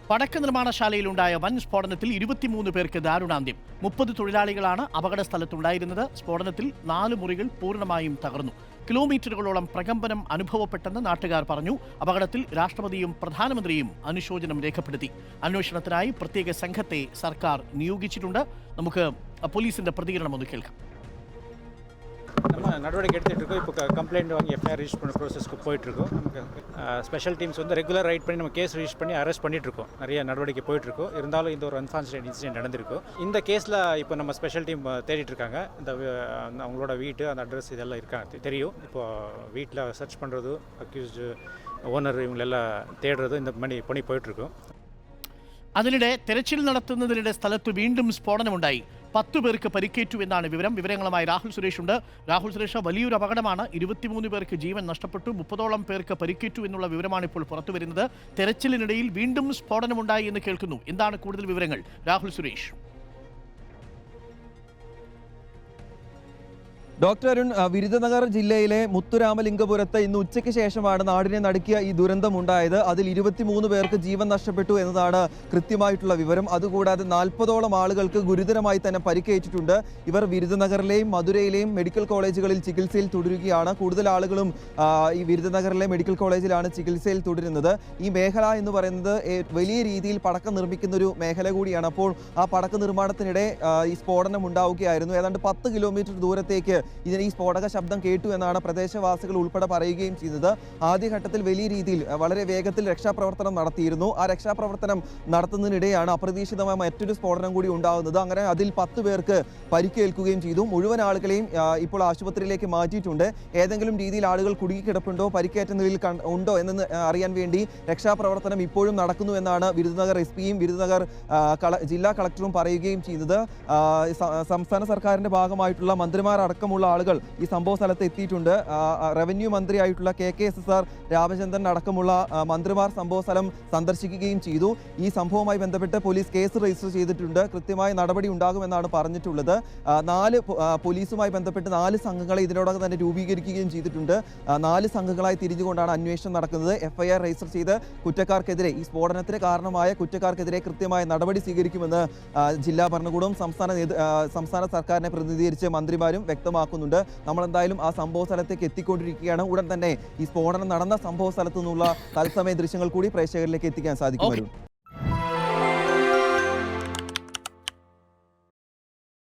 പടക്ക നിർമ്മാണശാലയിലുണ്ടായ വൻ സ്ഫോടനത്തിൽ 23 പേർക്ക് ദാരുണാന്ത്യം. 30 തൊഴിലാളികളാണ് അപകട സ്ഥലത്തുണ്ടായിരുന്നത്. സ്ഫോടനത്തിൽ 4 മുറികൾ പൂർണ്ണമായും തകർന്നു. കിലോമീറ്ററുകളോളം പ്രകമ്പനം അനുഭവപ്പെട്ടെന്ന് നാട്ടുകാർ പറഞ്ഞു. അപകടത്തിൽ രാഷ്ട്രപതിയും പ്രധാനമന്ത്രിയും അനുശോചനം രേഖപ്പെടുത്തി. അന്വേഷണത്തിനായി പ്രത്യേക സംഘത്തെ സർക്കാർ നിയോഗിച്ചിട്ടുണ്ട്. നമുക്ക് പോലീസിന്റെ പ്രതികരണം ഒന്ന് കേൾക്കാം. நம்ம நடவடிக்கை எடுத்துகிட்டு இருக்கோம். இப்போ கம்ப்ளைண்ட் வாங்கி எஃப்ஐஆர் ரிஜிஸ்டர் பண்ண ப்ரோசஸ்க்கு போயிட்டுருக்கோம். நமக்கு ஸ்பெஷல் டீம்ஸ் வந்து ரெகுலர் ரைட் பண்ணி நம்ம கேஸ் ரிஜிஸ்டர் பண்ணி அரெஸ்ட் பண்ணிகிட்ருக்கோம். நிறைய நடவடிக்கை போயிட்டுருக்கோம். இருந்தாலும் இந்த ஒரு அன்ஃபார்ச்சுனேட் இன்சிடென்ட் நடந்திருக்கும். இந்த கேஸில் இப்போ நம்ம ஸ்பெஷல் டீம் தேடிட்டுருக்காங்க. இந்த அவங்களோட வீட்டு அந்த அட்ரஸ் இதெல்லாம் இருக்காங்க தெரியும். இப்போது வீட்டில் சர்ச் பண்ணுறது, அக்யூஸ்டு ஓனர் இவங்களெல்லாம் தேடுறது, இந்த மாதிரி பணி போயிட்டுருக்கோம். അതിനിടെ തെരച്ചിൽ നടത്തുന്നതിനിടെ സ്ഥലത്ത് വീണ്ടും സ്ഫോടനമുണ്ടായി. 10 പേർക്ക് പരിക്കേറ്റു എന്നാണ് വിവരങ്ങളുമായി രാഹുൽ സുരേഷ് ഉണ്ട്. രാഹുൽ സുരേഷ്, വലിയൊരു അപകടമാണ്. 23 പേർക്ക് ജീവൻ നഷ്ടപ്പെട്ടു, 30ഓളം പേർക്ക് പരിക്കേറ്റു എന്നുള്ള വിവരമാണ് ഇപ്പോൾ പുറത്തുവരുന്നത്. തെരച്ചിലിനിടയിൽ വീണ്ടും സ്ഫോടനമുണ്ടായി എന്ന് കേൾക്കുന്നു. എന്താണ് കൂടുതൽ വിവരങ്ങൾ രാഹുൽ സുരേഷ്? ഡോക്ടർ അരുൺ, വിരുദനഗർ ജില്ലയിലെ മുത്തുരാമലിംഗപുരത്ത് ഇന്ന് ഉച്ചയ്ക്ക് ശേഷമാണ് നാടിനെ നടുക്കിയ ഈ ദുരന്തമുണ്ടായത്. അതിൽ 23 പേർക്ക് ജീവൻ നഷ്ടപ്പെട്ടു എന്നതാണ് കൃത്യമായിട്ടുള്ള വിവരം. അതുകൂടാതെ 40ഓളം ആളുകൾക്ക് ഗുരുതരമായി തന്നെ പരിക്കേറ്റിട്ടുണ്ട്. ഇവർ വിരുദനഗറിലെയും മധുരയിലെയും മെഡിക്കൽ കോളേജുകളിൽ ചികിത്സയിൽ തുടരുകയാണ്. കൂടുതൽ ആളുകളും ഈ വിരുദനഗറിലെ മെഡിക്കൽ കോളേജിലാണ് ചികിത്സയിൽ തുടരുന്നത്. ഈ മേഖല എന്ന് പറയുന്നത് വലിയ രീതിയിൽ പടക്കം നിർമ്മിക്കുന്ന ഒരു മേഖല കൂടിയാണ്. അപ്പോൾ ആ പടക്ക നിർമ്മാണത്തിനിടെ ഈ സ്ഫോടനം ഉണ്ടാവുകയായിരുന്നു. ഏതാണ്ട് 10 കിലോമീറ്റർ ദൂരത്തേക്ക് ഈ സ്ഫോടക ശബ്ദം കേട്ടു എന്നാണ് പ്രദേശവാസികൾ ഉൾപ്പെടെ പറയുകയും ചെയ്തത്. ആദ്യഘട്ടത്തിൽ വലിയ രീതിയിൽ വളരെ വേഗത്തിൽ രക്ഷാപ്രവർത്തനം നടത്തിയിരുന്നു. ആ രക്ഷാപ്രവർത്തനം നടത്തുന്നതിനിടെയാണ് അപ്രതീക്ഷിതമായ മറ്റൊരു സ്ഫോടനം കൂടി ഉണ്ടാകുന്നത്. അങ്ങനെ അതിൽ 10 പേർക്ക് പരിക്കേൽക്കുകയും ചെയ്തു. മുഴുവൻ ആളുകളെയും ഇപ്പോൾ ആശുപത്രിയിലേക്ക് മാറ്റിയിട്ടുണ്ട്. ഏതെങ്കിലും രീതിയിൽ ആളുകൾ കുടുങ്ങിക്കിടപ്പുണ്ടോ, പരിക്കേറ്റ നിലയിൽ ഉണ്ടോ എന്ന് അറിയാൻ വേണ്ടി രക്ഷാപ്രവർത്തനം ഇപ്പോഴും നടക്കുന്നു എന്നാണ് വിരുദനഗർ എസ് പിയും വിരുദനഗർ ജില്ലാ കളക്ടറും പറയുകയും ചെയ്യുന്നത്. സംസ്ഥാന സർക്കാരിന്റെ ഭാഗമായിട്ടുള്ള മന്ത്രിമാർ അടക്കമുള്ള ആളുകൾ ഈ സംഭവ സ്ഥലത്ത് എത്തിയിട്ടുണ്ട്. റവന്യൂ മന്ത്രിയായിട്ടുള്ള KKSSR രാമചന്ദ്രൻ അടക്കമുള്ള മന്ത്രിമാർ സംഭവ സ്ഥലം സന്ദർശിക്കുകയും ചെയ്തു. ഈ സംഭവവുമായി ബന്ധപ്പെട്ട് പോലീസ് കേസ് രജിസ്റ്റർ ചെയ്തിട്ടുണ്ട്. കൃത്യമായ നടപടി ഉണ്ടാകുമെന്നാണ് പറഞ്ഞിട്ടുള്ളത്. 4 പോലീസുമായി ബന്ധപ്പെട്ട് 4 സംഘങ്ങളെ ഇതിനോടകം തന്നെ രൂപീകരിക്കുകയും ചെയ്തിട്ടുണ്ട്. 4 സംഘങ്ങളായി തിരിഞ്ഞുകൊണ്ടാണ് അന്വേഷണം നടക്കുന്നത്. FIR രജിസ്റ്റർ ചെയ്ത് കുറ്റക്കാർക്കെതിരെ, ഈ സ്ഫോടനത്തിന് കാരണമായ കുറ്റക്കാർക്കെതിരെ കൃത്യമായ നടപടി സ്വീകരിക്കുമെന്ന് ജില്ലാ ഭരണകൂടവും സംസ്ഥാന സർക്കാരിനെ പ്രതിനിധീകരിച്ച് മന്ത്രിമാരും വ്യക്തമാക്കുന്നുണ്ട്. നമ്മൾ എന്തായാലും ആ സംഭവ സ്ഥലത്തേക്ക് എത്തിക്കൊണ്ടിരിക്കുകയാണ്. ഉടൻ തന്നെ ഈ സ്ഫോടനം നടന്ന സംഭവ സ്ഥലത്തു നിന്നുള്ള തത്സമയ ദൃശ്യങ്ങൾ കൂടി പ്രേക്ഷകരിലേക്ക് എത്തിക്കാൻ സാധിക്കും.